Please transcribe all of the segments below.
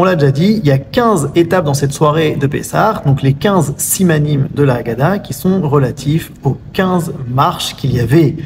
On l'a déjà dit, il y a 15 étapes dans cette soirée de Pessah, donc les 15 simanim de la Haggadah qui sont relatifs aux 15 marches qu'il y avait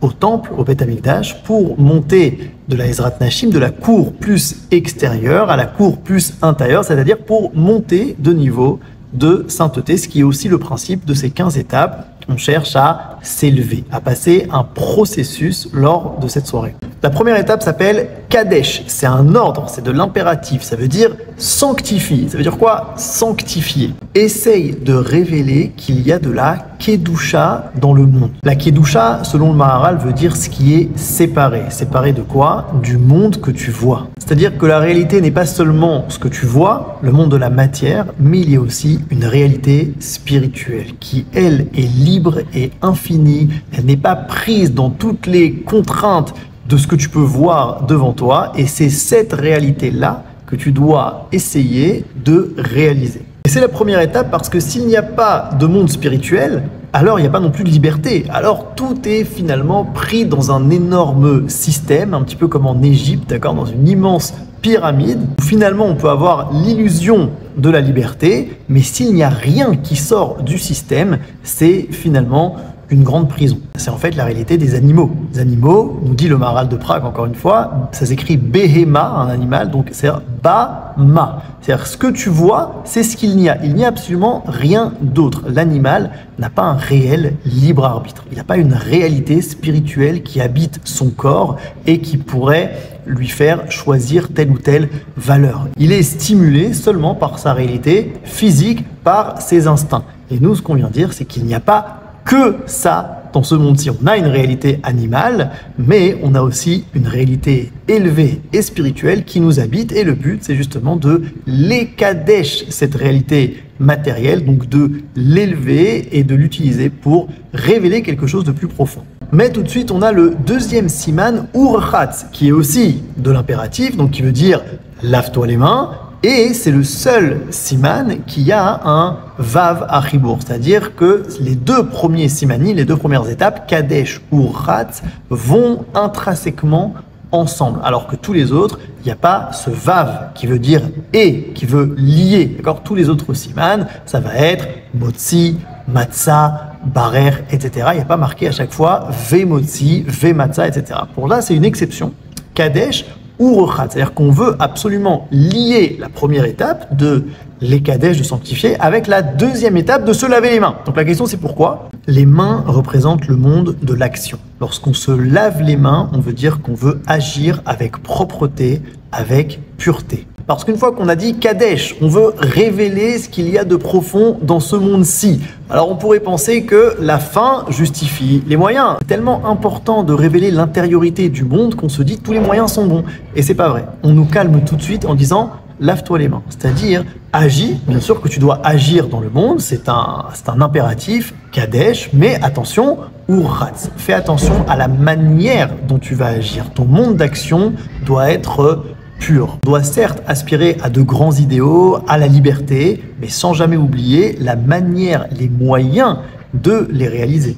au temple, au Beth Amikdash, pour monter de la Ezrat Nashim, de la cour plus extérieure à la cour plus intérieure, c'est-à-dire pour monter de niveau de sainteté, ce qui est aussi le principe de ces 15 étapes. On cherche à s'élever, à passer un processus lors de cette soirée. La première étape s'appelle Kadesh. C'est un ordre, c'est de l'impératif. Ça veut dire sanctifie. Ça veut dire quoi? Sanctifier. Essaye de révéler qu'il y a de la Kedusha dans le monde. La Kedusha, selon le Maharal, veut dire ce qui est séparé. Séparé de quoi? Du monde que tu vois. C'est-à-dire que la réalité n'est pas seulement ce que tu vois, le monde de la matière, mais il y a aussi une réalité spirituelle qui, elle, est libre et infinie. Elle n'est pas prise dans toutes les contraintes de ce que tu peux voir devant toi. Et c'est cette réalité-là que tu dois essayer de réaliser. Et c'est la première étape parce que s'il n'y a pas de monde spirituel, alors il n'y a pas non plus de liberté. Alors tout est finalement pris dans un énorme système, un petit peu comme en Égypte, d'accord, dans une immense pyramide, où finalement on peut avoir l'illusion de la liberté, mais s'il n'y a rien qui sort du système, c'est finalement une grande prison. C'est en fait la réalité des animaux. Les animaux, nous dit le Maharal de Prague encore une fois, ça s'écrit Behema, un animal, donc c'est Ba-ma. C'est-à-dire ce que tu vois, c'est ce qu'il n'y a. Il n'y a absolument rien d'autre. L'animal n'a pas un réel libre arbitre. Il n'a pas une réalité spirituelle qui habite son corps et qui pourrait lui faire choisir telle ou telle valeur. Il est stimulé seulement par sa réalité physique, par ses instincts. Et nous, ce qu'on vient de dire, c'est qu'il n'y a pas que ça dans ce monde-ci. On a une réalité animale, mais on a aussi une réalité élevée et spirituelle qui nous habite. Et le but, c'est justement de l'ékadesh, cette réalité matérielle, donc de l'élever et de l'utiliser pour révéler quelque chose de plus profond. Mais tout de suite, on a le deuxième siman, Urchatz, qui est aussi de l'impératif, donc qui veut dire lave-toi les mains. Et c'est le seul siman qui a un vav à chibour, c'est-à-dire que les deux premiers simani, les deux premières étapes, Kadesh ou Ratz, vont intrinsèquement ensemble, alors que tous les autres, il n'y a pas ce vav qui veut dire et, qui veut lier. D'accord? Tous les autres siman, ça va être motzi, matzah, barer, etc. Il n'y a pas marqué à chaque fois ve motzi, ve matzah, etc. Pour là, c'est une exception. Kadesh ou Rechat, c'est-à-dire qu'on veut absolument lier la première étape de l'Ekadesh, de sanctifier, avec la deuxième étape de se laver les mains. Donc la question c'est pourquoi? Les mains représentent le monde de l'action. Lorsqu'on se lave les mains, on veut dire qu'on veut agir avec propreté, avec pureté. Parce qu'une fois qu'on a dit Kadesh, on veut révéler ce qu'il y a de profond dans ce monde-ci. Alors on pourrait penser que la fin justifie les moyens. C'est tellement important de révéler l'intériorité du monde qu'on se dit tous les moyens sont bons. Et c'est pas vrai. On nous calme tout de suite en disant lave-toi les mains. C'est-à-dire agis. Bien sûr que tu dois agir dans le monde, c'est un impératif, Kadesh, mais attention, Urchatz. Fais attention à la manière dont tu vas agir. Ton monde d'action doit être pur. On doit certes aspirer à de grands idéaux, à la liberté, mais sans jamais oublier la manière, les moyens de les réaliser.